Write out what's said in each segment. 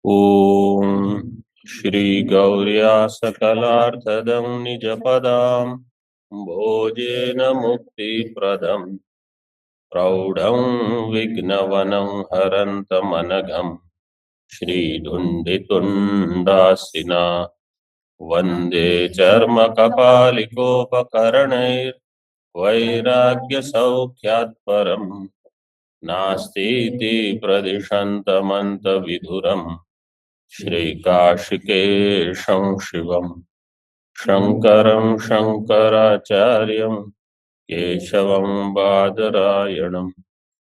ॐ श्रीगौर्या सकलार्थदं निजपदां भोजेन मुक्तिप्रदं प्रौढं विघ्नवनं हरन्तमनघं श्रीधुण्डितुण्डासिना वन्दे चर्मकपालिकोपकरणैर्वैराग्यसौख्यात् परम् नास्तीति प्रदिशन्तमन्तविधुरम् श्रीकाशिकेशं शिवं शङ्करं शङ्कराचार्यं केशवं बादरायणं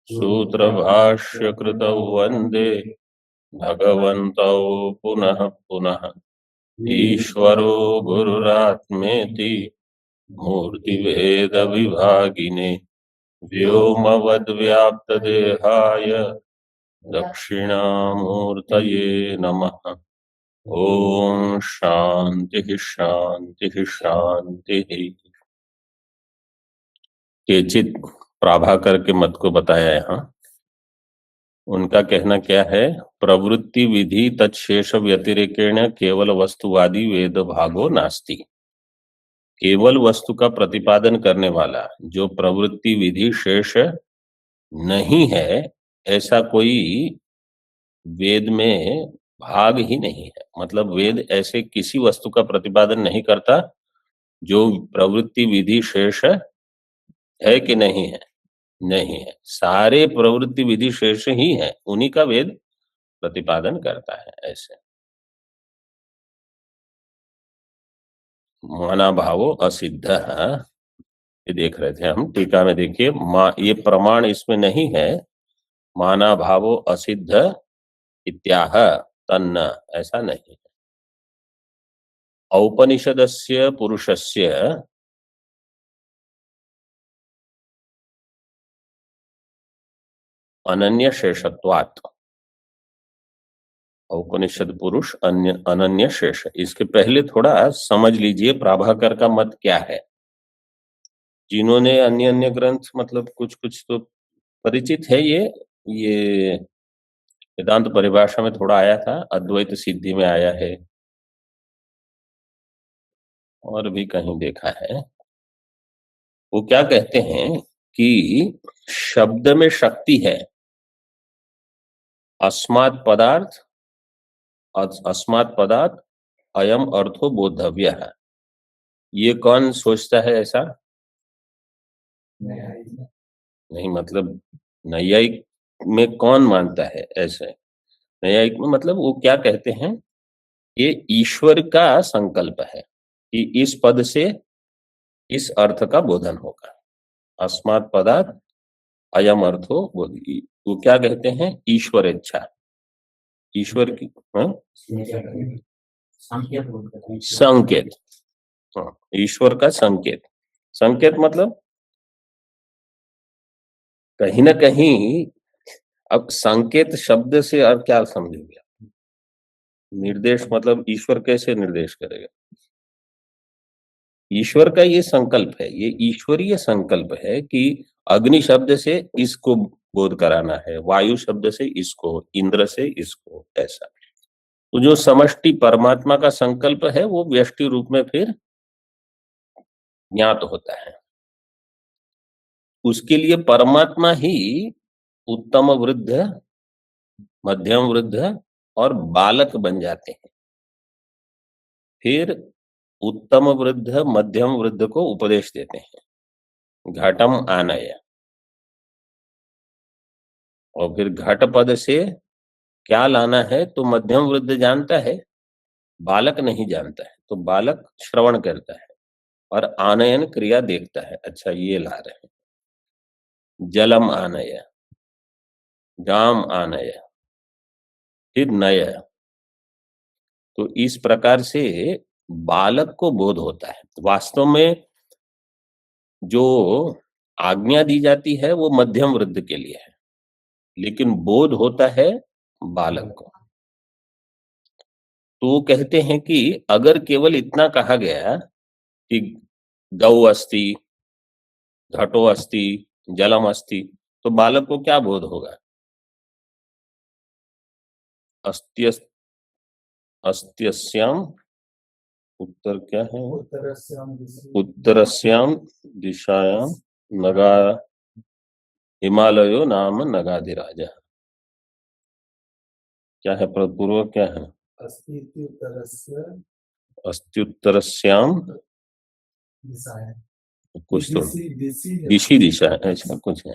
सूत्रभाष्यकृतौ वन्दे भगवन्तौ पुनः पुनः। ईश्वरो गुरुरात्मेति मूर्तिभेदविभागिने व्योमवद्व्याप्तदेहाय दक्षिणामूर्तये नमः। ओम शांति शांति शांति। केचित प्राभाकर के मत को बताया यहाँ। उनका कहना क्या है? प्रवृत्ति विधि तत्शेष व्यतिरेकेण केवल वस्तुवादी वेद भागो नास्ति। केवल वस्तु का प्रतिपादन करने वाला जो प्रवृत्ति विधि शेष नहीं है, ऐसा कोई वेद में भाग ही नहीं है। मतलब वेद ऐसे किसी वस्तु का प्रतिपादन नहीं करता जो प्रवृत्ति विधि शेष है कि नहीं है? नहीं है। सारे प्रवृत्ति विधि शेष ही है, उन्हीं का वेद प्रतिपादन करता है। ऐसे माना भावो असिद्ध, ये देख रहे थे हम टीका में। देखिए ये प्रमाण इसमें नहीं है। माना भावो असिद्ध इत्याह तन्न, ऐसा नहीं है। औपनिषदस्य पुरुषस्य अनन्य शेषत्वात्। औपनिषद पुरुष अनन्य शेष। इसके पहले थोड़ा समझ लीजिए प्राभाकर का मत क्या है। जिन्होंने अन्य अन्य ग्रंथ मतलब कुछ कुछ तो परिचित है, ये वेदांत परिभाषा में थोड़ा आया था, अद्वैत सिद्धि में आया है, और भी कहीं देखा है। वो क्या कहते हैं कि शब्द में शक्ति है। अस्मात् पदार्थ अयम अर्थो बोधव्य है। ये कौन सोचता है ऐसा? नहीं, मतलब नैयायिक में कौन मानता है ऐसे? नैयायिक में मतलब वो क्या कहते हैं, ये ईश्वर का संकल्प है कि इस पद से इस अर्थ का बोधन होगा। अस्मात् पदार्थ अयम अर्थो बोधि, वो क्या कहते हैं? ईश्वर इच्छा, ईश्वर की संकेत। ईश्वर का संकेत। संकेत मतलब कहीं ना कहीं, अब संकेत शब्द से अब क्या समझोगे? निर्देश मतलब ईश्वर कैसे निर्देश करेगा? ईश्वर का ये संकल्प है, ये ईश्वरीय संकल्प है कि अग्नि शब्द से इसको बोध कराना है, वायु शब्द से इसको, इंद्र से इसको, ऐसा। तो जो समष्टि परमात्मा का संकल्प है वो व्यष्टि रूप में फिर ज्ञात होता है। उसके लिए परमात्मा ही उत्तम वृद्ध, मध्यम वृद्ध और बालक बन जाते हैं। फिर उत्तम वृद्ध मध्यम वृद्ध को उपदेश देते हैं, घटम आनय। और फिर घट पद से क्या लाना है तो मध्यम वृद्ध जानता है, बालक नहीं जानता है। तो बालक श्रवण करता है और आनयन क्रिया देखता है, अच्छा ये ला रहे हैं। जलम आनय, गाम आनय, फिर नय। तो इस प्रकार से बालक को बोध होता है। वास्तव में जो आज्ञा दी जाती है वो मध्यम वृद्ध के लिए है, लेकिन बोध होता है बालक को। तो वो कहते हैं कि अगर केवल इतना कहा गया कि गौ अस्ति, घटो अस्ति, जलम अस्ति, तो बालक को क्या बोध होगा? अस्ति अस्त्यस्याम, उत्तर क्या है? उत्तरस्याम दिशायाम नगा हिमालयो नाम नगाधिराज। क्या है पूर्व, क्या है? अस्त्युत्तरस्याम कुछ तो दिशी दिशा है, ऐसा कुछ है।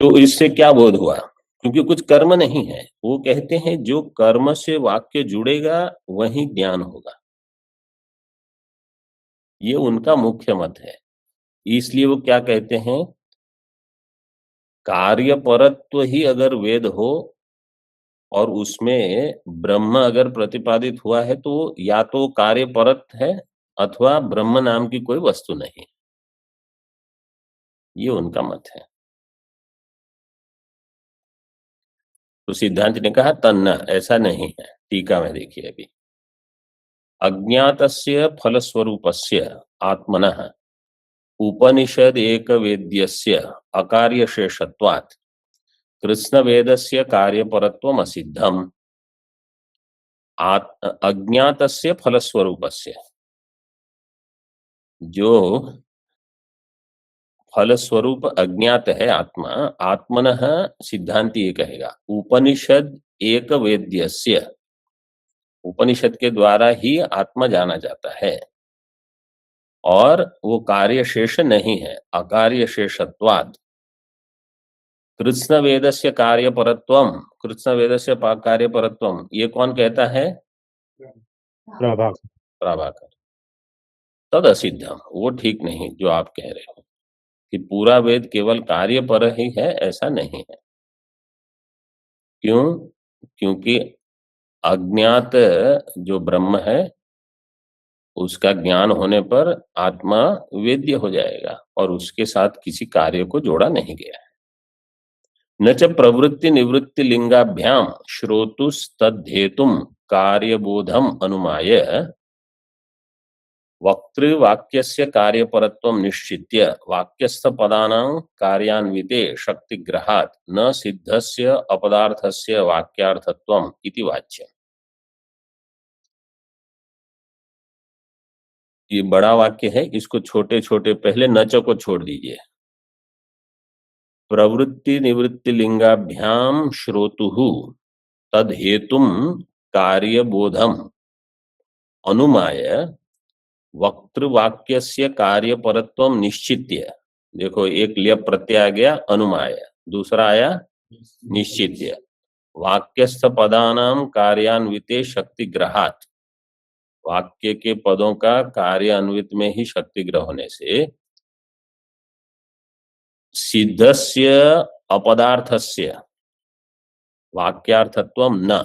तो इससे क्या बोध हुआ? क्योंकि कुछ कर्म नहीं है, वो कहते हैं जो कर्म से वाक्य जुड़ेगा वही ज्ञान होगा, ये उनका मुख्य मत है। इसलिए वो क्या कहते हैं, कार्य परत्व ही अगर वेद हो और उसमें ब्रह्म अगर प्रतिपादित हुआ है तो या तो कार्य परत है अथवा ब्रह्म नाम की कोई वस्तु नहीं, ये उनका मत है। तो सिद्धांत ने कहा तन्ना, ऐसा नहीं है। टीका में देखिए अभी, अज्ञातस्य फलस्वरूपस्य आत्मनः उपनिषद एक वेद्यस्य अकार्य शेषत्वात् कृष्ण वेदस्य कार्यपरत्वम असिद्धम। अज्ञातस्य फलस्वरूपस्य, जो फलस्वरूप अज्ञात है आत्मा, आत्मनः सिद्धांति ये कहेगा, उपनिषद एक वेद्यस्य, उपनिषद के द्वारा ही आत्मा जाना जाता है और वो कार्य शेष नहीं है, अकार्य शेषत्वात् कृष्ण वेदस्य कार्य परत्वम, कृष्ण वेदस्य कार्य परत्वम, ये कौन कहता है? प्रभाकर। तद असिद्धम, वो ठीक नहीं जो आप कह रहे हो कि पूरा वेद केवल कार्य पर ही है, ऐसा नहीं है। क्यों? क्योंकि अज्ञात जो ब्रह्म है उसका ज्ञान होने पर आत्मा वेद्य हो जाएगा और उसके साथ किसी कार्य को जोड़ा नहीं गया है। न च प्रवृत्ति निवृत्ति लिंगाभ्याम श्रोतुस्तद्धेतुम कार्यबोधम अनुमाय वक्तृवाक्यस्य कार्यपरत्वं निश्चित्य वाक्यस्थ पदानां कार्यान्विते शक्तिग्रहात् न सिद्धस्य अपदार्थस्य वाक्यार्थत्वम् इति वाच्यम्। ये बड़ा वाक्य है, इसको छोटे छोटे पहले नच को छोड़ दीजिए। प्रवृत्ति निवृत्ति लिंगाभ्याम श्रोतुः तद हेतुम कार्यबोधम अनुमाय वक्तृवाक्यस्य कार्यपरत्वम निश्चित्य, देखो एक लिय प्रत्यय आ गया अनुमाय, दूसरा आया निश्चित्य, वाक्यस्थ पदानाम कार्यान्विते शक्तिग्रहात्, वाक्य के पदों का कार्यान्वित में ही शक्तिग्रह होने से सिद्धस्य अपदार्थस्य वाक्यार्थत्वम न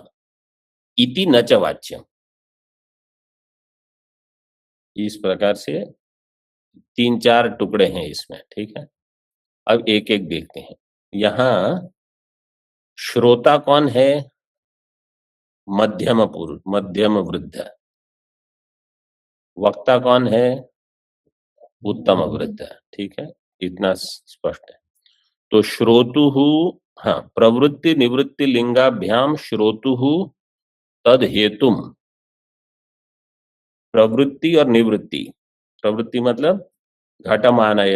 इति न च वाच्यम। इस प्रकार से 3-4 टुकड़े हैं इसमें, ठीक है। अब एक एक देखते हैं। यहां श्रोता कौन है? मध्यम पुरुष, मध्यम वृद्ध। वक्ता कौन है? उत्तम वृद्ध, ठीक है, इतना स्पष्ट है। तो श्रोतुहु, हाँ, प्रवृत्ति निवृत्ति लिंगाभ्याम श्रोतुहु तद हेतुम, प्रवृत्ति और निवृत्ति, प्रवृत्ति मतलब घटमानय,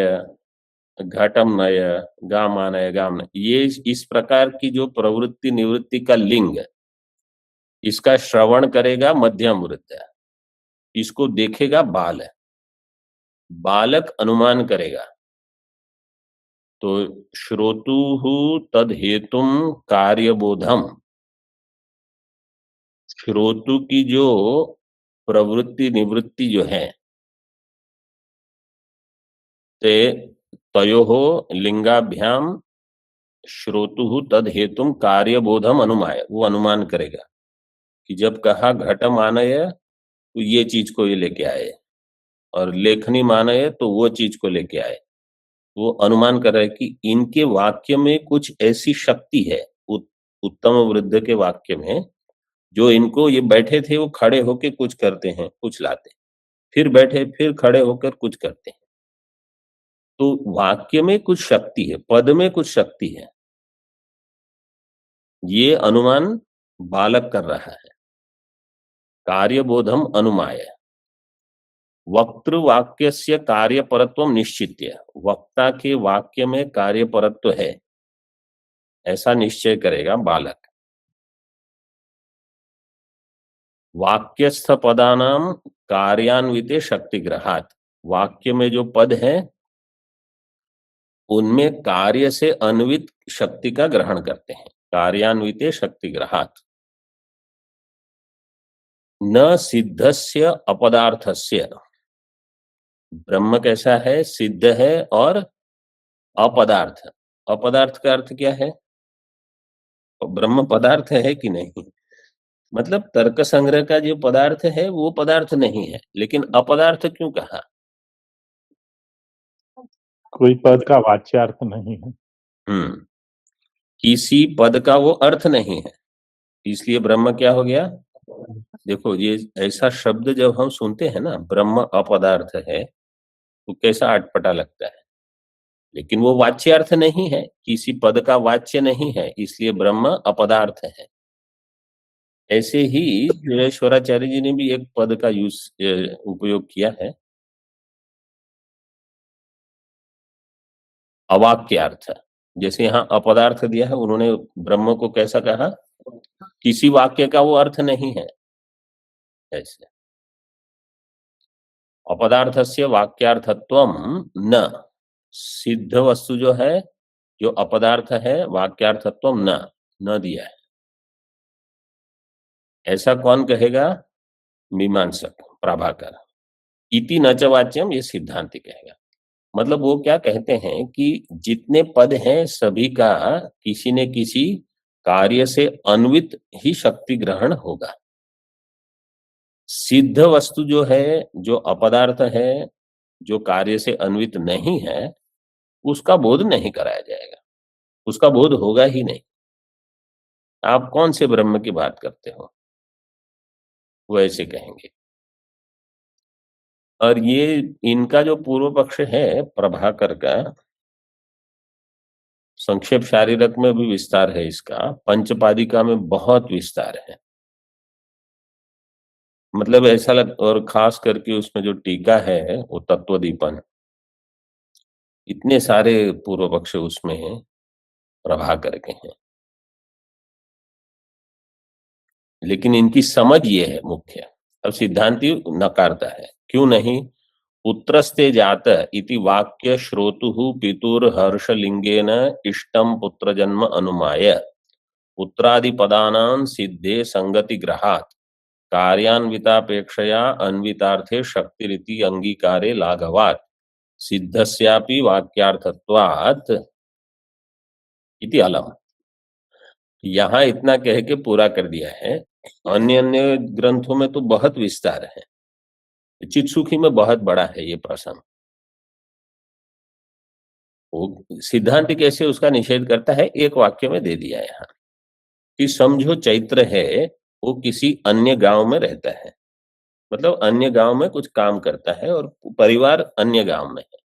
घटमनय, गामानय, गामनय, ये इस प्रकार की जो प्रवृत्ति निवृत्ति का लिंग, इसका श्रवण करेगा मध्यम वृद्ध, इसको देखेगा बाल, बालक अनुमान करेगा। तो श्रोतुहु तद हेतुम कार्यबोधम, श्रोतु की जो प्रवृत्ति निवृत्ति जो है, ते तयोहो लिंगाभ्याम श्रोतुहु तद हेतुम कार्यबोधम अनुमाय, वो अनुमान करेगा कि जब कहा घट मानय तो ये चीज को ये लेके आए, और लेखनी मानय तो वो चीज को लेके आए। वो अनुमान कर रहा है कि इनके वाक्य में कुछ ऐसी शक्ति है, उत्तम वृद्ध के वाक्य में, जो इनको, ये बैठे थे वो खड़े होकर कुछ करते हैं, कुछ लाते, फिर बैठे फिर खड़े होकर कुछ करते हैं। तो वाक्य में कुछ शक्ति है, पद में कुछ शक्ति है, ये अनुमान बालक कर रहा है। कार्यबोधम अनुमाय वक्तृवाक्यस्य कार्यपरत्वम निश्चित्य, वक्ता के वाक्य में कार्यपरत्व है ऐसा निश्चय करेगा बालक। वाक्यस्थ पदानाम कार्यान्विते शक्तिग्रहात, वाक्य में जो पद है उनमें कार्य से अन्वित शक्ति का ग्रहण करते हैं। कार्यान्विते शक्तिग्रहात न सिद्धस्य अपदार्थस्य, ब्रह्म कैसा है, सिद्ध है और अपदार्थ। अपदार्थ का अर्थ क्या है, ब्रह्म पदार्थ है कि नहीं, मतलब तर्क संग्रह का जो पदार्थ है वो पदार्थ नहीं है, लेकिन अपदार्थ क्यों कहा? कोई पद का वाच्यार्थ नहीं है। किसी पद का वो अर्थ नहीं है, इसलिए ब्रह्म क्या हो गया। देखो ये ऐसा शब्द जब हम सुनते हैं ना, ब्रह्म अपदार्थ है, तो कैसा अटपटा लगता है, लेकिन वो वाच्यार्थ नहीं है, किसी पद का वाच्य नहीं है, इसलिए ब्रह्म अपदार्थ है। ऐसे ही सुरेश्वराचार्य जी ने भी एक पद का उपयोग किया है, अवाक्यार्थ। जैसे यहाँ अपदार्थ दिया है, उन्होंने ब्रह्म को कैसा कहा, किसी वाक्य का वो अर्थ नहीं है। ऐसे अपदार्थस्य वाक्यार्थत्वम न, सिद्ध वस्तु जो है, जो अपदार्थ है, वाक्यार्थत्वम न दिया है। ऐसा कौन कहेगा, मीमांसक प्रभाकर। इति न च वाच्यम, ये सिद्धांति कहेगा। मतलब वो क्या कहते हैं कि जितने पद हैं सभी का किसी न किसी कार्य से अन्वित ही शक्ति ग्रहण होगा। सिद्ध वस्तु जो है, जो अपदार्थ है, जो कार्य से अन्वित नहीं है, उसका बोध नहीं कराया जाएगा, उसका बोध होगा ही नहीं। आप कौन से ब्रह्म की बात करते हो, वो ऐसे कहेंगे। और ये इनका जो पूर्व पक्ष है प्रभाकर का, संक्षेप शारीरक में भी विस्तार है इसका, पंचपादिका में बहुत विस्तार है। मतलब ऐसा और खास करके उसमें जो टीका है वो तत्वदीपन, इतने सारे पूर्व पक्ष उसमें प्रभाकर के हैं, लेकिन इनकी समझ ये है मुख्य। अब सिद्धांति नकारता है, क्यों नहीं, पुत्रस्ते जात इति वाक्य श्रोतु पितुर हर्षलिंगेन इष्टम पुत्र जन्म अनुमाय पुत्रादि पदानां सिद्धे संगति ग्रहात् कार्यान्वितापेक्षया अन्वितार्थे शक्तिरिति अंगीकारे लाघवात् सिद्धस्यापि वाक्यार्थत्वात् इति अलम। यहाँ इतना कह के पूरा कर दिया है। अन्य अन्य ग्रंथों में तो बहुत विस्तार है, चित्सुखी में बहुत बड़ा है ये प्रसंग। वो सिद्धांत कैसे उसका निषेध करता है, एक वाक्य में दे दिया यहाँ कि समझो चैत्र है, वो किसी अन्य गांव में रहता है, मतलब अन्य गांव में कुछ काम करता है और परिवार अन्य गांव में है।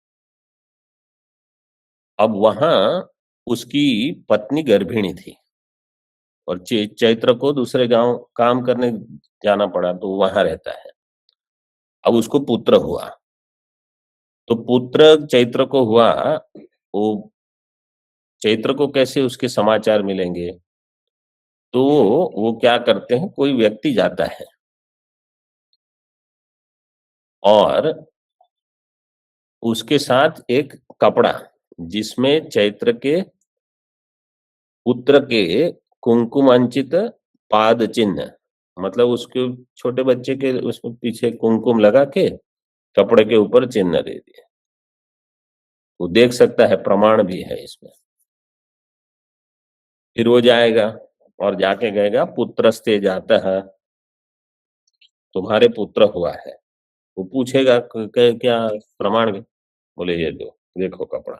अब वहां उसकी पत्नी गर्भिणी थी और चैत्र को दूसरे गांव काम करने जाना पड़ा, तो वहां रहता है। अब उसको पुत्र हुआ, तो पुत्र चैत्र को हुआ, वो चैत्र को कैसे उसके समाचार मिलेंगे, तो वो क्या करते हैं, कोई व्यक्ति जाता है और उसके साथ एक कपड़ा जिसमें चैत्र के पुत्र के कुंकुमांचित पाद चिन्ह, मतलब उसके छोटे बच्चे के उसमें पीछे कुमकुम लगा के कपड़े के ऊपर चिन्ह दे दिए, वो देख सकता है, प्रमाण भी है इसमें। फिर वो जाएगा और जाके कहेगा पुत्रस्ते जाता है, तुम्हारे पुत्र हुआ है। वो पूछेगा क्या प्रमाण, बोले ये दो, देखो कपड़ा।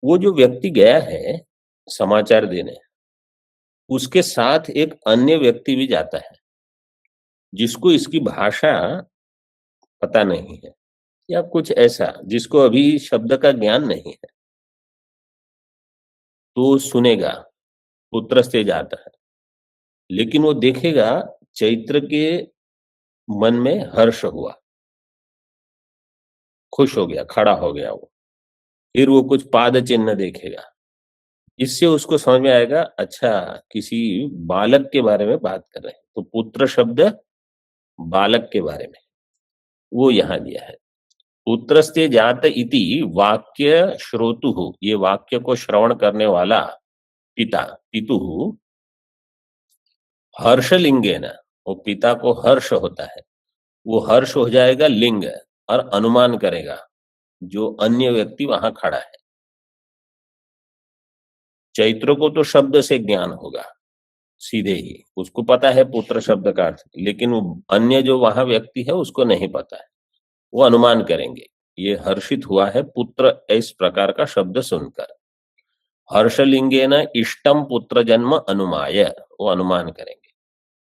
वो जो व्यक्ति गया है समाचार देने, उसके साथ एक अन्य व्यक्ति भी जाता है जिसको इसकी भाषा पता नहीं है या कुछ ऐसा, जिसको अभी शब्द का ज्ञान नहीं है, तो सुनेगा पुत्र से जाता है, लेकिन वो देखेगा चैत्र के मन में हर्ष हुआ, खुश हो गया, खड़ा हो गया वो, फिर वो कुछ पाद चिन्ह देखेगा, इससे उसको समझ में आएगा अच्छा किसी बालक के बारे में बात कर रहे हैं। तो पुत्र शब्द बालक के बारे में वो यहां दिया है। पुत्रस्ते जात इति वाक्य श्रोतुः, ये वाक्य को श्रवण करने वाला पिता, पितुः हर्षलिंगे न, वो पिता को हर्ष होता है, वो हर्ष हो जाएगा लिंग और अनुमान करेगा जो अन्य व्यक्ति वहां खड़ा है। चैत्र को तो शब्द से ज्ञान होगा सीधे ही, उसको पता है पुत्र शब्द का अर्थ, लेकिन वो अन्य जो वहां व्यक्ति है उसको नहीं पता है, वो अनुमान करेंगे ये हर्षित हुआ है पुत्र इस प्रकार का शब्द सुनकर। हर्षलिंगे न इष्टम पुत्र जन्म अनुमाय, वो अनुमान करेंगे।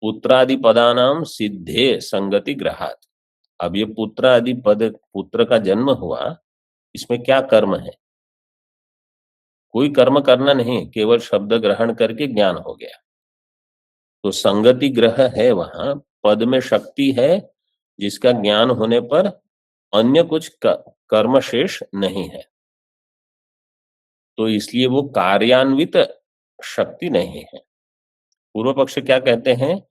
पुत्रादि पदानाम सिद्धे संगति ग्रहात, अब ये पुत्र आदि पद, पुत्र का जन्म हुआ, इसमें क्या कर्म है? कोई कर्म करना नहीं, केवल शब्द ग्रहण करके ज्ञान हो गया। तो संगति ग्रह है वहां, पद में शक्ति है जिसका ज्ञान होने पर अन्य कुछ कर्म शेष नहीं है, तो इसलिए वो कार्यान्वित शक्ति नहीं है। पूर्व पक्ष क्या कहते हैं?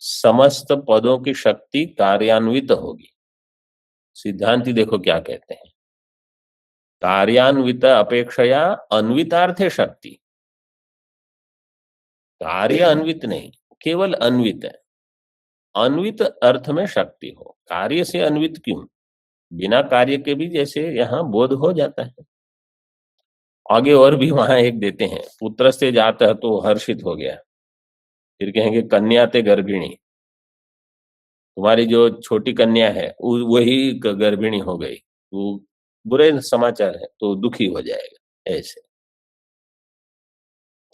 समस्त पदों की शक्ति कार्यान्वित होगी। सिद्धांति देखो क्या कहते हैं, कार्यान्वित अपेक्षया अन्वितार्थे शक्ति, कार्य अन्वित नहीं, केवल अन्वित है। अन्वित अर्थ में शक्ति हो, कार्य से अन्वित क्यों? बिना कार्य के भी जैसे यहाँ बोध हो जाता है। आगे और भी वहां एक देते हैं, पुत्र से जाता है तो हर्षित हो गया, फिर कहेंगे कन्या ते गर्भिणी, तुम्हारी जो छोटी कन्या है वही गर्भिणी हो गई, वो बुरे समाचार है तो दुखी हो जाएगा। ऐसे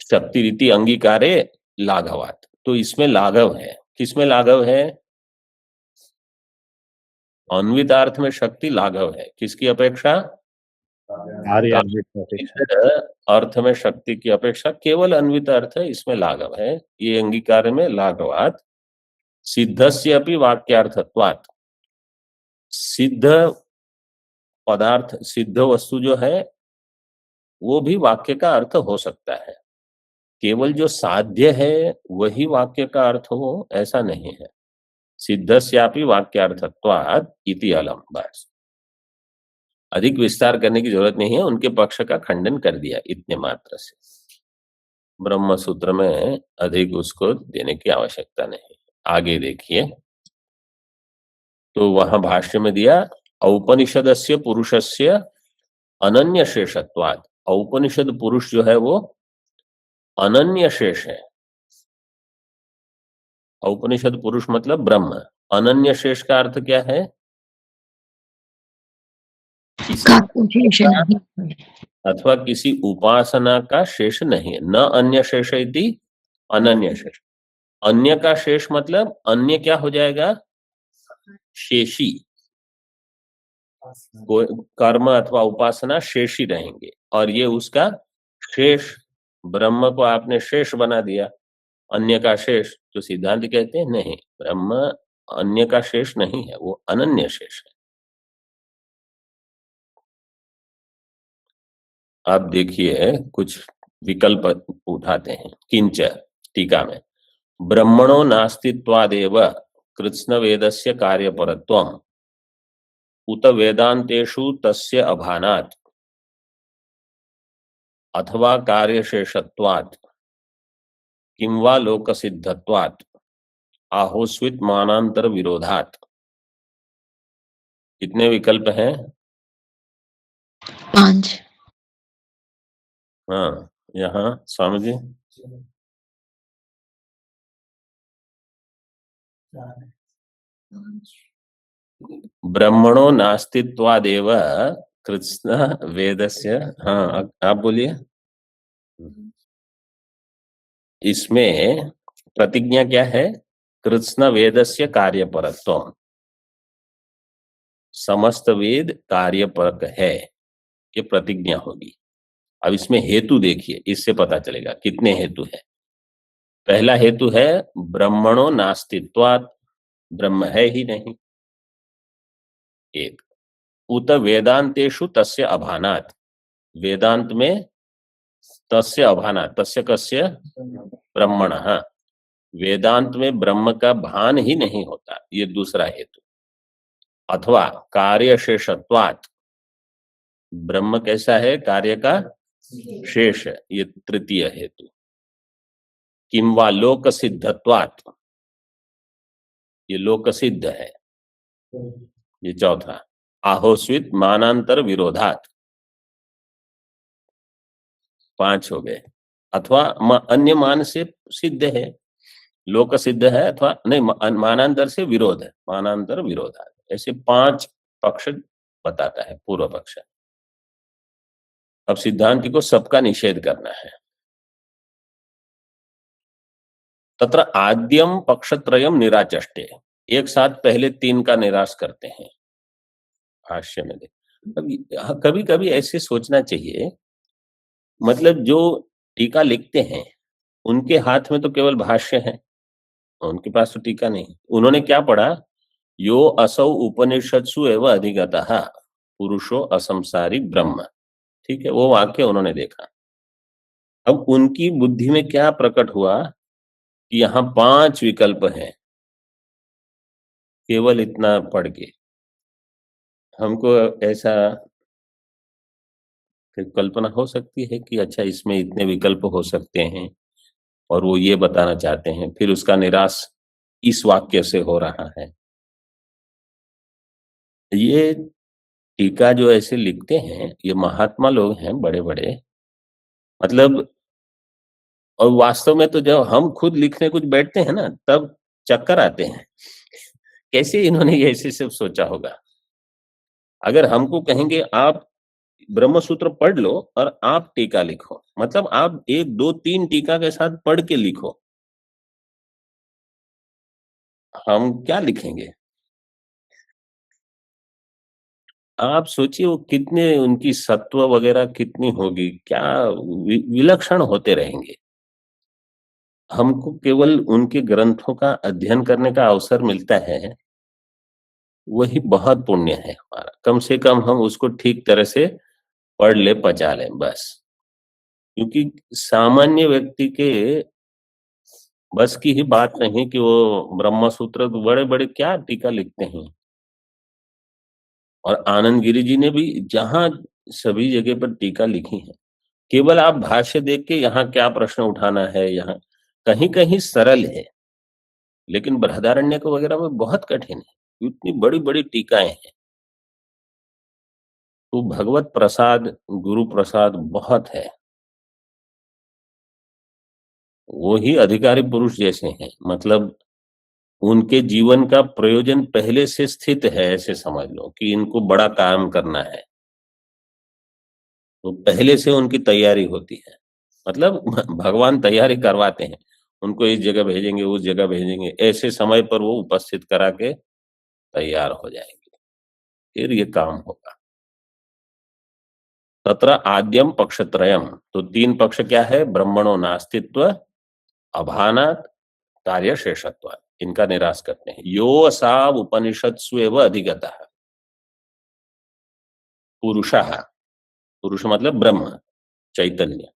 शक्ति रीति अंगीकारे लाघवात, तो इसमें लाघव है। किसमें लाघव है? अन्वितार्थ में शक्ति लाघव है, किसकी अपेक्षा? अर्थ में शक्ति की अपेक्षा केवल अन्वित अर्थ है, इसमें लाघव है, ये अंगीकार में लाघवात। सिद्धस्य अपि वाक्यार्थत्वात्, सिद्ध पदार्थ, सिद्ध वस्तु जो है वो भी वाक्य का अर्थ हो सकता है, केवल जो साध्य है वही वाक्य का अर्थ हो ऐसा नहीं है। सिद्धस्यापि वाक्यार्थत्वात् इति अलम, बस अधिक विस्तार करने की जरूरत नहीं है, उनके पक्ष का खंडन कर दिया इतने मात्र से। ब्रह्म सूत्र में अधिक उसको देने की आवश्यकता नहीं। आगे देखिए, तो वहां भाष्य में दिया औपनिषदस्य पुरुषस्य अनन्य शेषत्वात्, औपनिषद पुरुष जो है वो अनन्य शेष है। औपनिषद पुरुष मतलब ब्रह्म, अनन्य शेष का अर्थ क्या है? अथवा किसी उपासना का शेष नहीं है, न अन्य शेष इति अनन्य शेष। अन्य का शेष मतलब अन्य क्या हो जाएगा? शेषी, कर्म अथवा उपासना शेषी रहेंगे, और ये उसका शेष, ब्रह्म को आपने शेष बना दिया, अन्य का शेष। तो सिद्धांत कहते हैं नहीं, ब्रह्म अन्य का शेष नहीं है, वो अनन्य शेष है। आप देखिए कुछ विकल्प उठाते हैं। किंच टीका में, ब्रह्मणो नास्तित्वादेव कृत्स्न वेदस्य कार्यपरत्वम् उत वेदांतेषु तस्य अभानात् अथवा कार्यशेषत्वात् किं वा लोकसिद्धत्वात् आहोस्वित मानांतर विरोधात्। कितने विकल्प हैं? 5। हाँ, यहाँ स्वामी जी ब्रह्मणो नास्तित्वादेव कृत्स्न वेदस्य, हाँ आप बोलिए। इसमें प्रतिज्ञा क्या है? कृत्स्न वेदस्य कार्यपरत्वम्, समस्त वेद कार्यपरक है, ये प्रतिज्ञा होगी। अब इसमें हेतु देखिए, इससे पता चलेगा कितने हेतु है। पहला हेतु है ब्रह्मणो नास्तित्वात्, ब्रह्म है ही नहीं। एक, उत वेदांतेषु तस्य अभानात्, वेदांत में तस्य अभानात्, तस्य कस्य, ब्रह्मणः, वेदांत में ब्रह्म का भान ही नहीं होता, ये दूसरा हेतु। अथवा कार्य शेषत्वात्, ब्रह्म कैसा है, कार्य का शेष है, ये तृतीय हेतु। किंवा लोक सिद्धत्वात्, ये लोक सिद्ध है, ये चौथा। आहोस्वित मानांतर विरोधात्, 5 हो गए। अथवा अन्य मान से सिद्ध है, लोक सिद्ध है, अथवा नहीं मानांतर से विरोध है, मानांतर विरोधात्, ऐसे 5 पक्ष बताता है पूर्व पक्ष। अब सिद्धांति को सबका निषेध करना है। तत्र आद्यम पक्षत्रयम निराचष्टे, एक साथ पहले 3 का निराश करते हैं भाष्य में। कभी कभी ऐसे सोचना चाहिए, मतलब जो टीका लिखते हैं उनके हाथ में तो केवल भाष्य है, उनके पास तो टीका नहीं। उन्होंने क्या पढ़ा, यो असौ उपनिषत्सु एव अधिगतः पुरुषो असंसारी ब्रह्म, ठीक है, वो वाक्य उन्होंने देखा। अब उनकी बुद्धि में क्या प्रकट हुआ कि यहाँ 5 विकल्प हैं, केवल इतना पढ़ के हमको ऐसा फिर कल्पना हो सकती है कि अच्छा इसमें इतने विकल्प हो सकते हैं और वो ये बताना चाहते हैं, फिर उसका निराश इस वाक्य से हो रहा है। ये टीका जो ऐसे लिखते हैं, ये महात्मा लोग हैं बड़े बड़े, मतलब, और वास्तव में तो जब हम खुद लिखने कुछ बैठते हैं ना, तब चक्कर आते हैं। कैसे इन्होंने ये ऐसे सब सोचा होगा। अगर हमको कहेंगे आप ब्रह्म सूत्र पढ़ लो और आप टीका लिखो, मतलब आप 1 2 3 टीका के साथ पढ़ के लिखो, हम क्या लिखेंगे। आप सोचिए वो कितने, उनकी सत्व वगैरह कितनी होगी, क्या विलक्षण होते रहेंगे। हमको केवल उनके ग्रंथों का अध्ययन करने का अवसर मिलता है, वही बहुत पुण्य है हमारा। कम से कम हम उसको ठीक तरह से पढ़ ले, पचा लें बस। क्योंकि सामान्य व्यक्ति के बस की ही बात नहीं कि वो ब्रह्म सूत्र बड़े बड़े क्या टीका लिखते हैं। और आनंद गिरि जी ने भी जहां सभी जगह पर टीका लिखी है, केवल आप भाष्य देख के यहाँ क्या प्रश्न उठाना है, यहाँ कहीं कहीं सरल है, लेकिन बृहदारण्यक वगैरह में बहुत कठिन है, इतनी बड़ी बड़ी टीकाएं हैं। तो भगवत प्रसाद, गुरु प्रसाद बहुत है, वो ही अधिकारी पुरुष जैसे हैं, मतलब उनके जीवन का प्रयोजन पहले से स्थित है, ऐसे समझ लो कि इनको बड़ा काम करना है, तो पहले से उनकी तैयारी होती है। मतलब भगवान तैयारी करवाते हैं, उनको इस जगह भेजेंगे, उस जगह भेजेंगे, ऐसे समय पर वो उपस्थित करा के तैयार हो जाएंगे, फिर ये काम होगा। तत्र आद्यम पक्षत्रयम, तो 3 पक्ष क्या है, ब्रह्मणो नास्तित्व, अभानात्, कार्य शेषत्व, इनका निराश करते हैं। यो सा उपनिषत्सु एव अधिगतः पुरुषः, पुरुष मतलब ब्रह्म चैतन्य,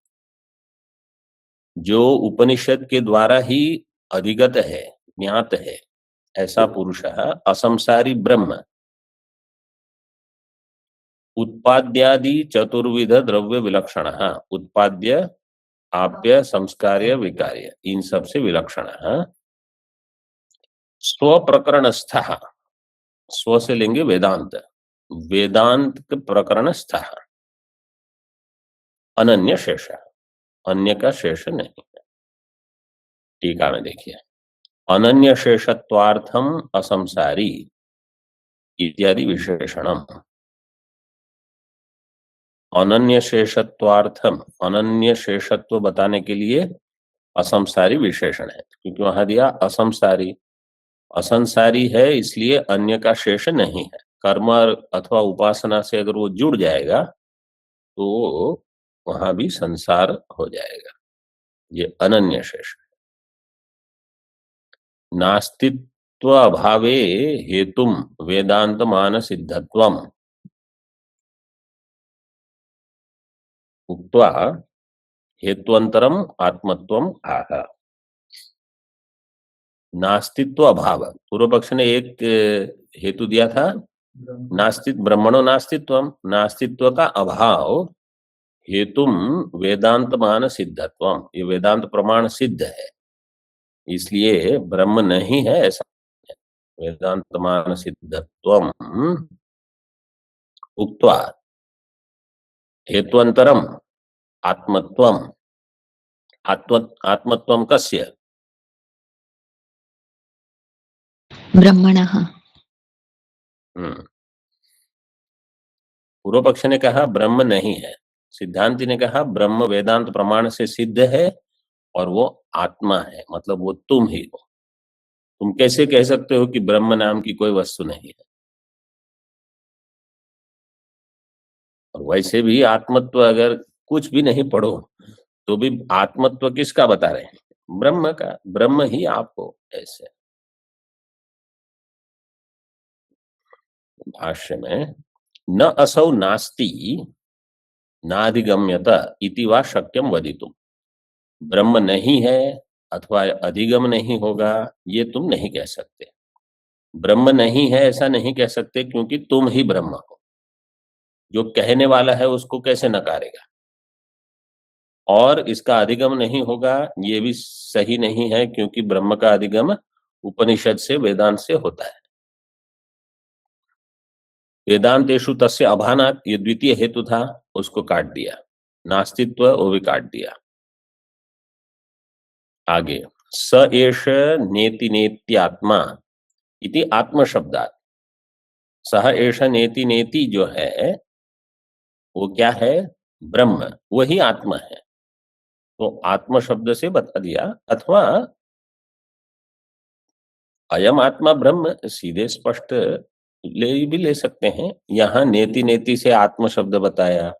जो उपनिषद के द्वारा ही अधिगत है, ज्ञात है, ऐसा पुरुष असंसारी ब्रह्म, उत्पाद्यादि चतुर्विध द्रव्य विलक्षण, उत्पाद्य, आप्य, संस्कार्य, विकार्य, इन सब से विलक्षण, स्व प्रकरणस्थ, स्व से लेंगे वेदांत, वेदांत प्रकरणस्थ, अनन्य शेष, अन्य का शेष नहीं। टीका में देखिए, अनन्य शेषत्वार्थम असंसारी इत्यादि विशेषणम, अनन्य शेषत्वार्थम, अनन्य शेषत्व बताने के लिए असंसारी विशेषण है, क्योंकि वहां दिया असंसारी, असंसारी है इसलिए अन्य का शेष नहीं है। कर्म अथवा उपासना से अगर वो जुड़ जाएगा तो वहां भी संसार हो जाएगा, ये अनन्य शेष। नास्तिक अभावे हेतुम वेदांत मान सिद्धत्वम उक्त्वा हेत्वंतरम आत्मत्वम आह। नास्तित्व अभाव, पूर्व पक्ष ने एक हेतु दिया था, नास्तिक ब्रह्मणो नास्तित्वम, नास्तित्व का अभाव हेतुम वेदांत मान सिद्धत्वम, ये वेदांत प्रमाण सिद्ध है, इसलिए ब्रह्म नहीं है ऐसा है। वेदांत मान सिद्धत्वम उक्त्वा हेत्वंतरम आत्मत्वम, आत्मत्वम कस्य, ब्रह्मणः। पूर्व पक्ष ने कहा ब्रह्म नहीं है, सिद्धांति ने कहा ब्रह्म वेदांत प्रमाण से सिद्ध है और वो आत्मा है, मतलब वो तुम ही हो। तुम कैसे कह सकते हो कि ब्रह्म नाम की कोई वस्तु नहीं है? और वैसे भी आत्मत्व अगर कुछ भी नहीं पढ़ो तो भी आत्मत्व किसका बता रहे हैं? ब्रह्म का, ब्रह्म ही आप हो। ऐसे भाष्य में न असौ नास्ति नाधिगम्यत इति वा शक्यम वदितुम, ब्रह्म नहीं है अथवा अधिगम नहीं होगा ये तुम नहीं कह सकते। ब्रह्म नहीं है ऐसा नहीं कह सकते क्योंकि तुम ही ब्रह्म हो। जो कहने वाला है उसको कैसे नकारेगा? और इसका अधिगम नहीं होगा ये भी सही नहीं है क्योंकि ब्रह्म का अधिगम उपनिषद से वेदांत से होता है। वेदांतेषु तस्य अभानात्, ये द्वितीय हेतु था, उसको काट दिया। नास्तित्व वो भी काट दिया। आगे स एष नेति नेत्यात्मा इति आत्म शब्दात्, सह एष नेति नेति जो है वो क्या है? ब्रह्म, वही आत्मा है। तो आत्म शब्द से बता दिया, अथवा अयम आत्मा ब्रह्म सीधे स्पष्ट भी ले सकते हैं। यहाँ नेति नेति से आत्म शब्द बताया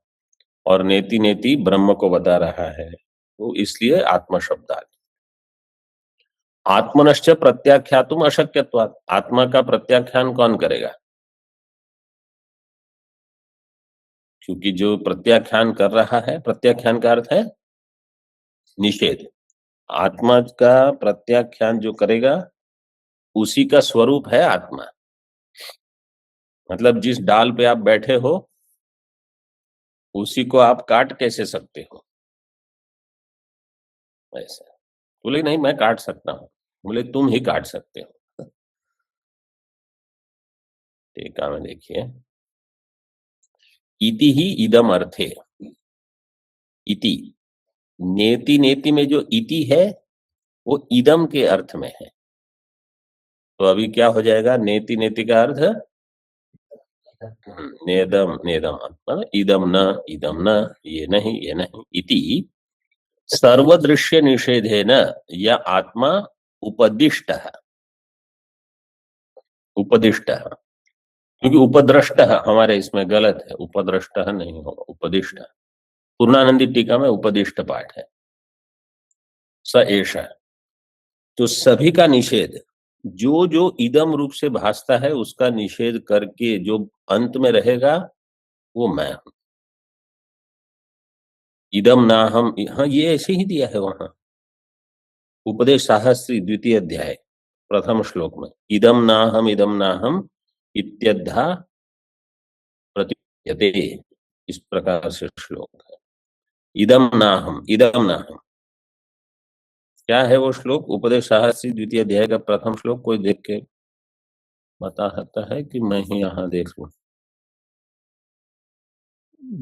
और नेति नेति ब्रह्म को बता रहा है, तो इसलिए आत्म शब्द। आत्मनश्च प्रत्याख्यातुम अशक्यत्वात्, आत्मा का प्रत्याख्यान कौन करेगा? क्योंकि जो प्रत्याख्यान कर रहा है, प्रत्याख्यान का अर्थ है निषेध। आत्मा का प्रत्याख्यान जो करेगा उसी का स्वरूप है आत्मा। मतलब जिस डाल पे आप बैठे हो उसी को आप काट कैसे सकते हो? ऐसा बोले नहीं मैं काट सकता हूं, बोले तुम ही काट सकते हो। टीका में देखिए, इति ही इदम अर्थे, इति नेति नेति में जो इति है वो इदम के अर्थ में है। तो अभी क्या हो जाएगा? नेति नेति का अर्थ नेदम, नेदम इदम न, इदम न, ये नहीं, ये नहीं। इति सर्वदृश्य निषेधे न या आत्मा उपदिष्ट, उपदिष्ट, क्योंकि उपद्रष्ट हमारे इसमें गलत है, उपद्रष्ट नहीं होगा, उपदिष्ट। पूर्णानंदी टीका में उपदिष्ट पाठ है। स एष, तो सभी का निषेध, जो जो इदम रूप से भासता है उसका निषेध करके जो अंत में रहेगा वो मैं हूं। इदम ना हम, हाँ ये ऐसे ही दिया है वहां उपदेश साहस्री द्वितीय अध्याय प्रथम श्लोक में, इदम ना हम इत्यद्धा प्रतिपद्यते, इस प्रकार से श्लोक है। इदम ना हम, इदम ना हम, क्या है वो श्लोक? उपदेश साहस्री द्वितीय अध्याय का प्रथम श्लोक। कोई देख के बता सकता है कि मैं ही यहाँ देख लूं?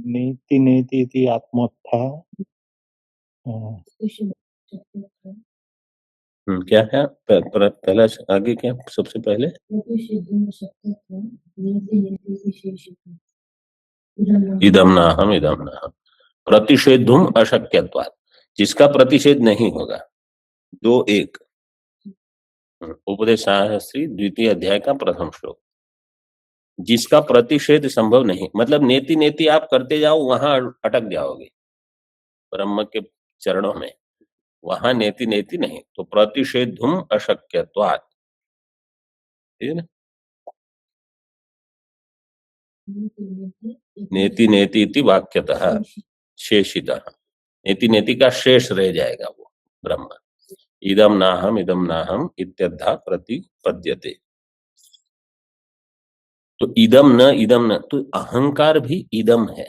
नेति नेति इति आत्मोत्था। क्या है पहला आगे क्या सबसे पहले? इदम ना हम, इदम ना हम प्रतिषेधुम अशक्यत्वात्, जिसका प्रतिषेध नहीं होगा। 2:1 उपदेश साहस्री द्वितीय अध्याय का प्रथम श्लोक, जिसका प्रतिषेध संभव नहीं, मतलब नेति नेति आप करते जाओ वहां अटक जाओगे ब्रह्म के चरणों में, वहां नेति नेति नहीं। तो प्रतिषेधुम अशक्यत्वात्, है ना? नेति नेति इति वाक्यतः शेषितः, नेति नेति का शेष रह जाएगा वो ब्रह्म। इदम नाहम इत्यतः प्रतिपद्यते। तो इदम न तो अहंकार भी इदम है,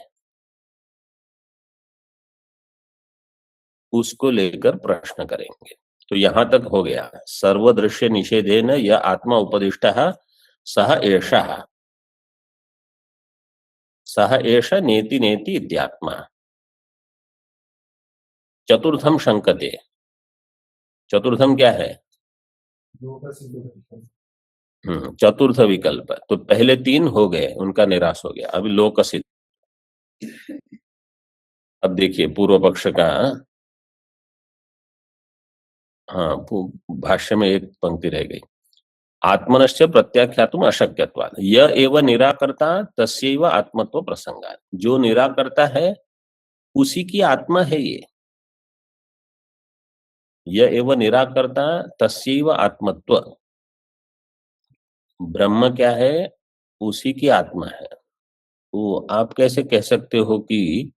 उसको लेकर प्रश्न करेंगे। तो यहां तक हो गया। सर्वदृश्य निषेधेन यह आत्मा उपदिष्टः सह एषः, सह एष नेति नेति इत्यात्मा। चतुर्थम शंकते, चतुर्थम क्या है? चतुर्थ विकल्प। तो पहले तीन हो गए, उनका निराश हो गया, अभी लोकसिद्ध। अब देखिए पूर्व पक्ष का, हाँ भाष्य में एक पंक्ति रह गई। आत्मनश्च प्रत्याख्यातुम अशक्यत्वात् य एव निराकर्ता तस्यैव आत्मत्व प्रसंगात्। जो निराकर्ता है उसी की आत्मा है ये। य एव निराकर्ता तस्यैव आत्मत्व, ब्रह्म क्या है? उसी की आत्मा है। तो आप कैसे कह सकते हो कि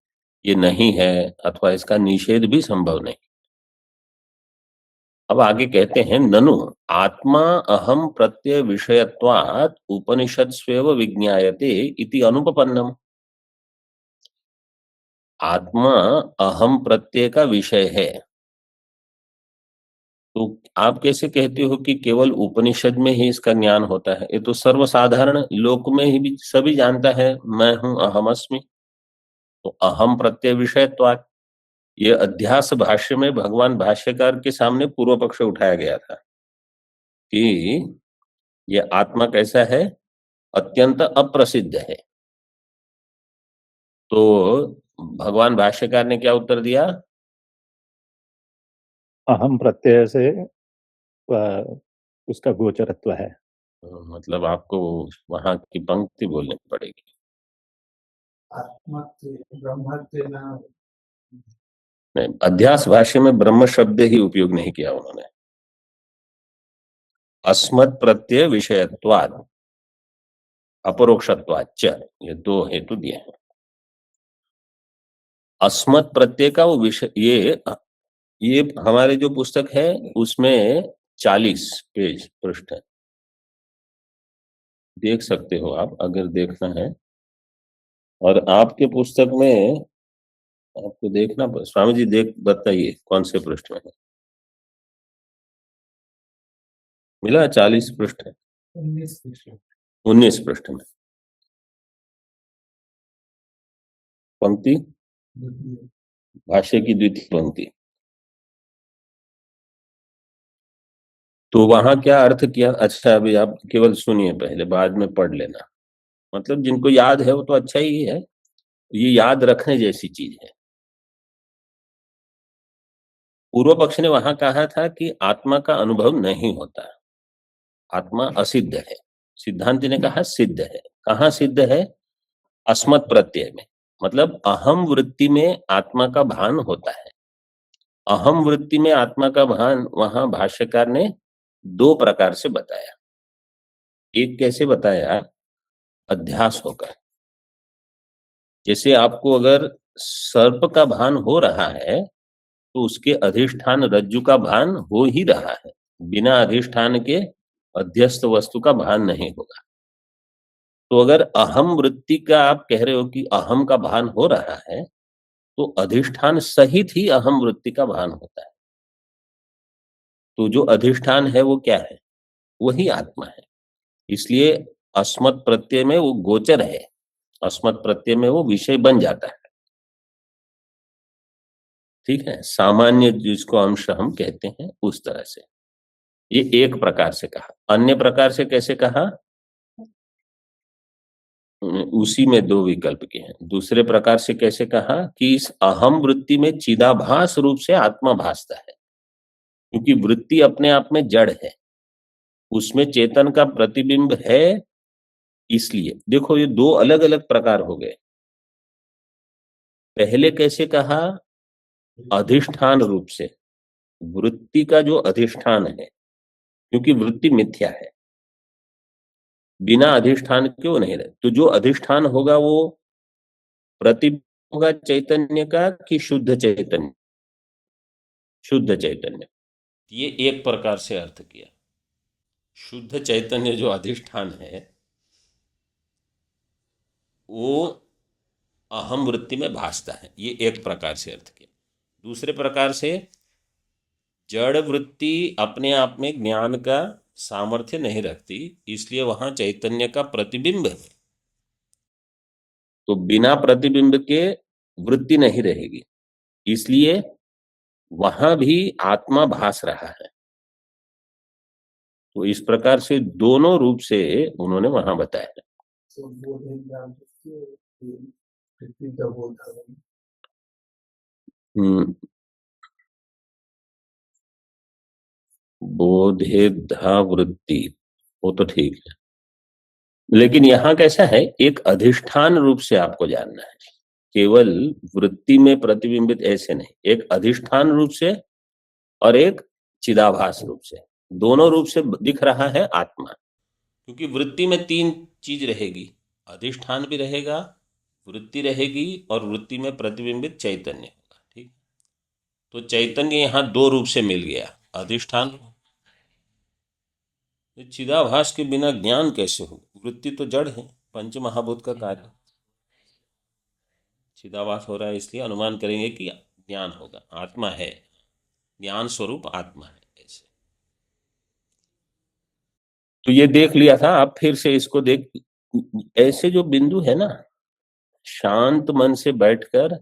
ये नहीं है, अथवा इसका निषेध भी संभव नहीं। अब आगे कहते हैं, ननु आत्मा अहम प्रत्यय विषयत्वात् उपनिषत्स्वेव विज्ञायते इति अनुपपन्नम। आत्मा अहम प्रत्यय का विषय है, तो आप कैसे कहते हो कि केवल उपनिषद में ही इसका ज्ञान होता है? ये तो सर्वसाधारण लोक में ही भी सभी जानता है, मैं हूं, अहम अस्मि। तो अहम प्रत्यय विषयत्वात्, ये अध्यास भाष्य में भगवान भाष्यकार के सामने पूर्व पक्ष उठाया गया था कि ये आत्मा कैसा है? अत्यंत अप्रसिद्ध है। तो भगवान भाष्यकार ने क्या उत्तर दिया? अहम प्रत्यय से उसका गोचरत्व है। मतलब आपको वहां की पंक्ति बोलनी पड़ेगी। नहीं, अध्यास भाष्य में ब्रह्म शब्द ही उपयोग नहीं किया उन्होंने। अस्मत् प्रत्यय विषयत्वात् अपरोक्षत्वाच्च, ये दो हेतु दिए हैं। अस्मत् प्रत्यय का वो विषय, ये हमारे जो पुस्तक है उसमें 40 पेज पृष्ठ है, देख सकते हो आप अगर देखना है। और आपके पुस्तक में आपको देखना, स्वामी जी देख बताइए कौन से पृष्ठ में है। मिला? 40 पृष्ठ है। 19 पृष्ठ में पंक्ति, भाष्य की द्वितीय पंक्ति। तो वहां क्या अर्थ किया? अच्छा अभी आप केवल सुनिए पहले, बाद में पढ़ लेना। मतलब जिनको याद है वो तो अच्छा ही है, ये याद रखने जैसी चीज है। पूर्व पक्ष ने वहां कहा था कि आत्मा का अनुभव नहीं होता, आत्मा असिद्ध है। सिद्धांति ने कहा सिद्ध है। कहाँ सिद्ध है? अस्मत् प्रत्यय में, मतलब अहम वृत्ति में आत्मा का भान होता है। अहम वृत्ति में आत्मा का भान वहां भाष्यकार ने दो प्रकार से बताया। एक कैसे बताया? अध्यास होकर। जैसे आपको अगर सर्प का भान हो रहा है तो उसके अधिष्ठान रज्जु का भान हो ही रहा है, बिना अधिष्ठान के अध्यस्त वस्तु का भान नहीं होगा। तो अगर अहम वृत्ति का आप कह रहे हो कि अहम का भान हो रहा है, तो अधिष्ठान सहित ही अहम वृत्ति का भान होता है। तो जो अधिष्ठान है वो क्या है? वही आत्मा है। इसलिए अस्मत् प्रत्यय में वो गोचर है, अस्मत् प्रत्यय में वो विषय बन जाता है। ठीक है, सामान्य जिसको अंश हम कहते हैं उस तरह से। ये एक प्रकार से कहा। अन्य प्रकार से कैसे कहा? उसी में दो विकल्प के हैं। दूसरे प्रकार से कैसे कहा कि इस अहम वृत्ति में चिदाभास रूप से आत्मा भासता है, क्योंकि वृत्ति अपने आप में जड़ है, उसमें चेतन का प्रतिबिंब है। इसलिए देखो ये दो अलग अलग प्रकार हो गए। पहले कैसे कहा? अधिष्ठान रूप से, वृत्ति का जो अधिष्ठान है, क्योंकि वृत्ति मिथ्या है, बिना अधिष्ठान क्यों नहीं रहे? तो जो अधिष्ठान होगा वो प्रतिबिंब होगा चैतन्य का कि शुद्ध चैतन्य? शुद्ध चैतन्य। ये एक प्रकार से अर्थ किया। शुद्ध चैतन्य जो अधिष्ठान है वो अहम वृत्ति में भासता है, ये एक प्रकार से अर्थ किया। दूसरे प्रकार से जड़ वृत्ति अपने आप में ज्ञान का सामर्थ्य नहीं रखती, इसलिए वहां चैतन्य का प्रतिबिंब है, तो बिना प्रतिबिंब के वृत्ति नहीं रहेगी, इसलिए वहां भी आत्मा भास रहा है। तो इस प्रकार से दोनों रूप से उन्होंने वहां बताया है। बोधेद्धा वृत्ति, वो तो ठीक है, लेकिन यहां कैसा है, एक अधिष्ठान रूप से आपको जानना है, केवल वृत्ति में प्रतिबिंबित ऐसे नहीं, एक अधिष्ठान रूप से और एक चिदाभास रूप से, दोनों रूप से दिख रहा है आत्मा। क्योंकि वृत्ति में तीन चीज रहेगी, अधिष्ठान भी रहेगा, वृत्ति रहेगी और वृत्ति में प्रतिबिंबित चैतन्य होगा। ठीक, तो चैतन्य यहाँ दो रूप से मिल गया, अधिष्ठान। चिदाभास के बिना ज्ञान कैसे हो? वृत्ति तो जड़ है, पंच महाभूत का कार्य। चिदाभास हो रहा है इसलिए अनुमान करेंगे कि ज्ञान होगा, आत्मा है, ज्ञान स्वरूप आत्मा है। ऐसे तो ये देख लिया था, आप फिर से इसको देख, ऐसे जो बिंदु है ना, शांत मन से बैठकर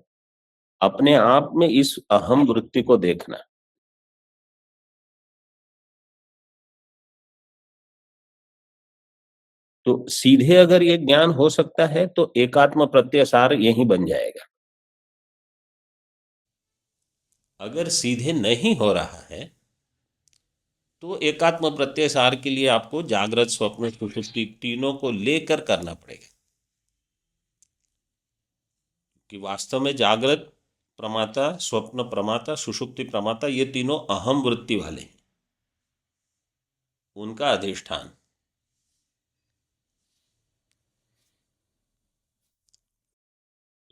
अपने आप में इस अहम वृत्ति को देखना। तो सीधे अगर ये ज्ञान हो सकता है तो एकात्म प्रत्ययसार यही बन जाएगा। अगर सीधे नहीं हो रहा है तो एकात्म प्रत्ययसार के लिए आपको जागृत स्वप्न सुषुप्ति तीनों को लेकर करना पड़ेगा, कि वास्तव में जागृत प्रमाता, स्वप्न प्रमाता, सुषुप्ति प्रमाता, ये तीनों अहम वृत्ति वाले हैं, उनका अधिष्ठान।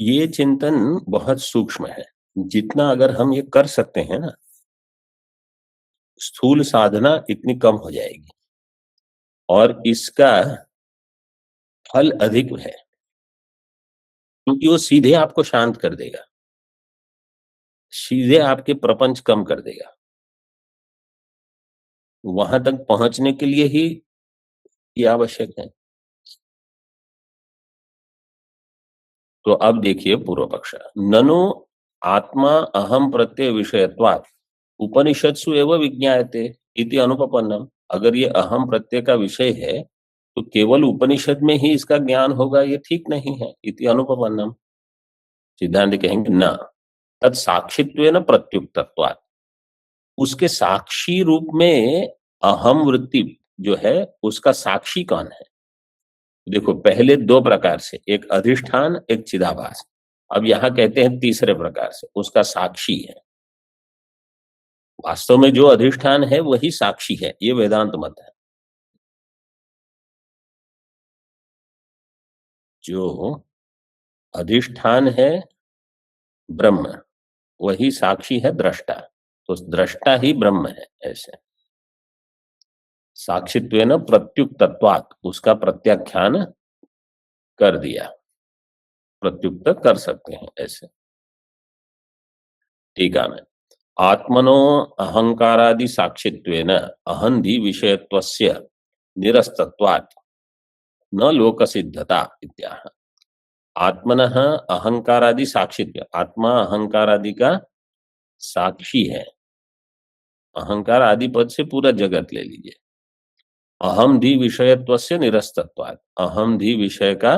ये चिंतन बहुत सूक्ष्म है, जितना अगर हम ये कर सकते हैं ना, स्थूल साधना इतनी कम हो जाएगी और इसका फल अधिक है, क्योंकि वो सीधे आपको शांत कर देगा, सीधे आपके प्रपंच कम कर देगा। वहां तक पहुंचने के लिए ही ये आवश्यक है। तो अब देखिए पूर्व पक्ष, ननु आत्मा अहम प्रत्यय विषयत्वात् उपनिषत्सु एवं विज्ञायते इति अनुपपन्नम। अगर ये अहम प्रत्यय का विषय है तो केवल उपनिषद में ही इसका ज्ञान होगा, ये ठीक नहीं है। इति अनुपपन्नम, सिद्धांत कहेंगे न तत्साक्षित्वेन प्रत्युक्तत्वात्, उसके साक्षी रूप में अहम वृत्ति जो है उसका साक्षी कौन है? देखो, पहले दो प्रकार से, एक अधिष्ठान, एक चिदाभास। अब यहां कहते हैं तीसरे प्रकार से, उसका साक्षी है। वास्तव में जो अधिष्ठान है वही साक्षी है, ये वेदांत मत है। जो अधिष्ठान है ब्रह्म, वही साक्षी है दृष्टा, तो दृष्टा ही ब्रह्म है। ऐसे साक्षित्वेन प्रत्युक्तत्वात्, उसका प्रत्याख्यान कर दिया, प्रत्युक्त कर सकते हैं ऐसे। ठीक है, आत्मनो अहंकारादि साक्षित्वेन अहंधि विषयत्वस्य निरस्तत्वात् न लोक सिद्धता इत्याह। आत्मनः अहंकारादि साक्षित्व, आत्मा अहंकारादि का साक्षी है। अहंकार आदि पद से पूरा जगत ले लीजिए। अहम धी विषयत्वस्य निरस्तत्वात्, अहम धी विषय का,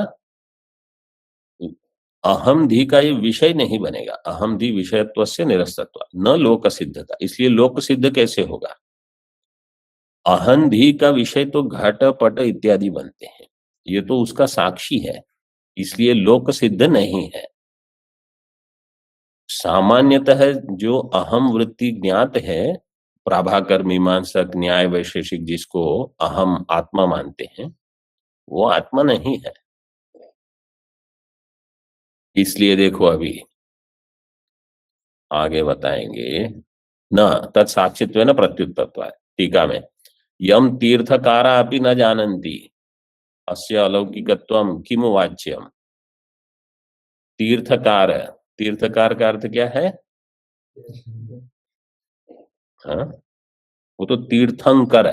अहम धी का ये विषय नहीं बनेगा। अहम धी विषयत्वस्य निरस्तत्वात् न लोक सिद्धता, इसलिए लोक सिद्ध कैसे होगा? अहम धी का विषय तो घट पट इत्यादि बनते हैं, ये तो उसका साक्षी है, इसलिए लोक सिद्ध नहीं है। सामान्यतः जो अहम वृत्ति ज्ञात है, प्राभाकर, मीमांसक, न्याय वैशेषिक जिसको अहम आत्मा मानते हैं, वो आत्मा नहीं है। इसलिए देखो अभी आगे बताएंगे न तत्साक्षित्व न प्रत्युत्तत्व। टीका में यम तीर्थकारा अपि न जानन्ति अस्य अलौकिकत्वम किमु वाच्यम। तीर्थकार, तीर्थकार का अर्थ क्या है? हाँ, वो तो तीर्थंकर।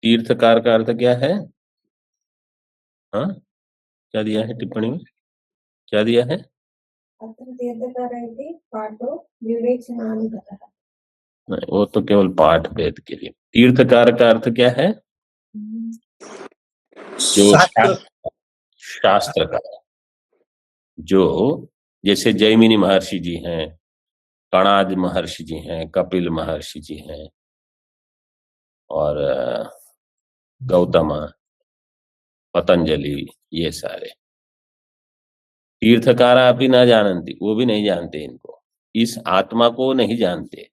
तीर्थकार का अर्थ क्या है? हाँ, क्या दिया है टिप्पणी में? क्या दिया है? नहीं, वो तो केवल पाठ वेद के लिए। तीर्थकार का अर्थ क्या है? जो शास्त्र का, जो जैसे जैमिनी महर्षि जी हैं, कणाद महर्षि जी हैं, कपिल महर्षि जी हैं, और गौतम, पतंजलि, ये सारे तीर्थकारा अपनी ना जानती, वो भी नहीं जानते इनको, इस आत्मा को नहीं जानते।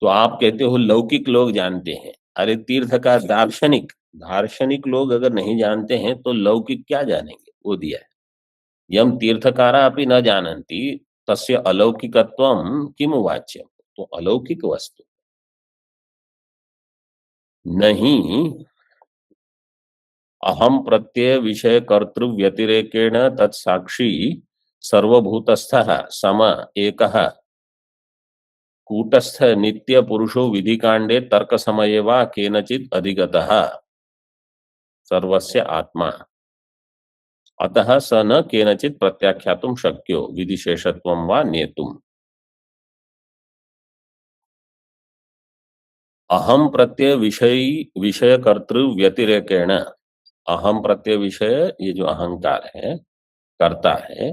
तो आप कहते हो लौकिक लोग जानते हैं। अरे तीर्थकार दार्शनिक, दार्शनिक लोग अगर नहीं जानते हैं तो लौकिक क्या जानेंगे? वो दिया है यम तीर्थकारा अपनी न जानन्ति तस्य अलौकिकत्वम किमु वाच्यम। तो अलौकिक वस्तु नहीं, अहम प्रत्यय विषय कर्तृ व्यतिरेकेण तत्साक्षी सर्वभूतस्थः सम एकः कूटस्थ नित्य पुरुषो विधि कांडे तर्क समये वा केनचित् अधिगतः सर्वस्य आत्मा अतः स न केनचित् प्रत्याख्यातुं शक्यो विधिशेषत्वं वा नेतुम्। अहम प्रत्यय विषय कर्तृ व्यतिरेकेण, अहम प्रत्यय विषय ये जो अहंकार है, करता है,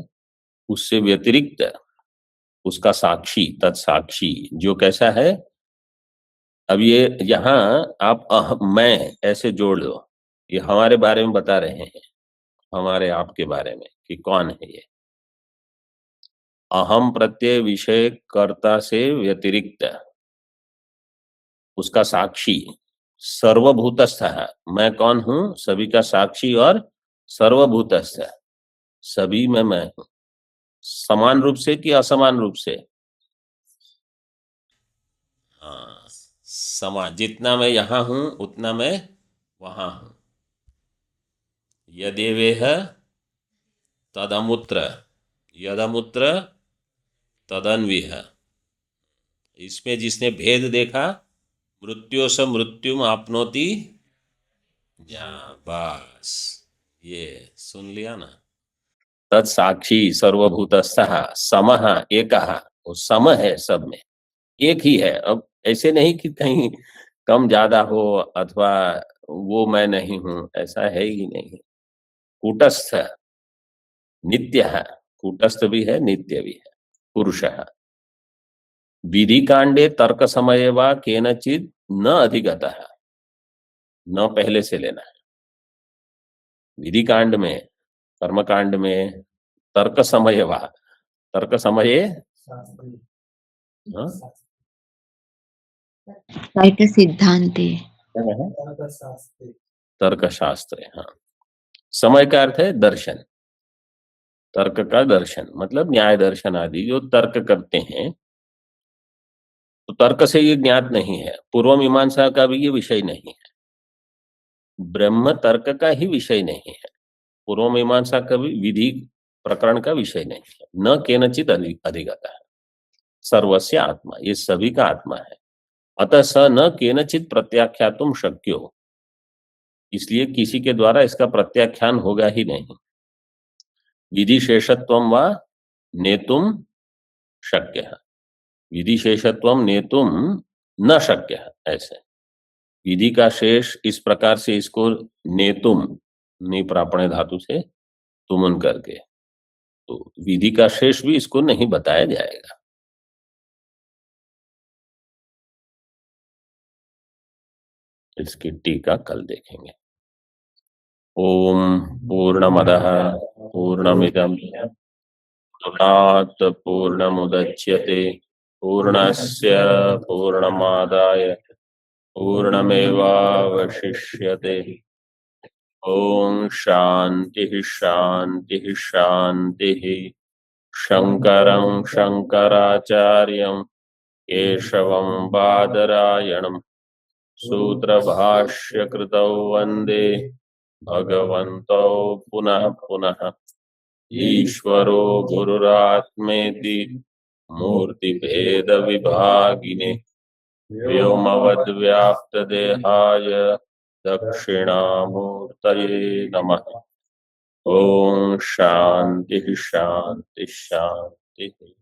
उससे व्यतिरिक्त उसका साक्षी तत्साक्षी जो कैसा है। अब ये यहां आप मैं ऐसे जोड़ लो, ये हमारे बारे में बता रहे हैं, हमारे आपके बारे में कि कौन है ये। अहम प्रत्यय विषय कर्ता से व्यतिरिक्त उसका साक्षी सर्वभूतस्थ है। मैं कौन हूं? सभी का साक्षी और सर्वभूतस्थ, सभी में मैं हूं। समान रूप से कि असमान रूप से? हाँ, समान, जितना मैं यहां हूं उतना मैं वहां हूं। यदेवेह तदमुत्र यदमुत्र तदन्विह। इसमें जिसने भेद देखा मृत्यो स मृत्युम आपनोति जा, बस ये सुन लिया ना। तत्साक्षी सर्वभूतस्थः समः एकः, वो सम है, सब में एक ही है। अब ऐसे नहीं कि कहीं कम ज्यादा हो अथवा वो मैं नहीं हूं, ऐसा है ही नहीं। कूटस्थ नित्य है, कूटस्थ भी है नित्य भी है, पुरुष है। विधि कांडे तर्क समय वा केनचित् न अधिगतः, न पहले से लेना है। विधि कांड में, कर्म कांड में तर्क समय वा, तर्क समय तर्क सिद्धांते, तर्क शास्त्र। हाँ, समय का अर्थ है दर्शन, तर्क का दर्शन मतलब न्याय दर्शन आदि जो तर्क करते हैं, तो तर्क से ये ज्ञात नहीं है। पूर्व मीमांसा का भी ये विषय नहीं है, ब्रह्म तर्क का ही विषय नहीं है, पूर्व मीमांसा का भी विधि प्रकरण का विषय नहीं है। न केनचित् अधिगतः सर्वस्य आत्मा, ये सभी का आत्मा है। अतः स न केनचित् प्रत्याख्यातुं शक्यो, इसलिए किसी के द्वारा इसका प्रत्याख्यान होगा ही नहीं। विधि शेषत्वं वा नेतुम शक्य, विधि शेषत्वम नेतुम न शक्य, ऐसे विधि का शेष इस प्रकार से इसको नेतुम, निप्रापणे धातु से तुमन करके, तो विधि का शेष भी इसको नहीं बताया जाएगा। इसकी टीका कल देखेंगे। ओम पूर्णमदः पूर्णमिदं पूर्णात् पूर्णमुदच्यते पूर्णस्य पूर्णमादाय पूर्णमेवावशिष्यते। ओम शांति शांति शांति। शंकरं शंकराचार्यं केशवं बादरायणं सूत्रभाष्यकृतौ वन्दे भगवन्तौ पुनः पुनः। ईश्वरो गुरुरात्मेति मूर्तिभेद विभागिने व्योमवद्व्याप्तदेहाय दक्षिणामूर्तये नमः। ओम शांति शांति शांति।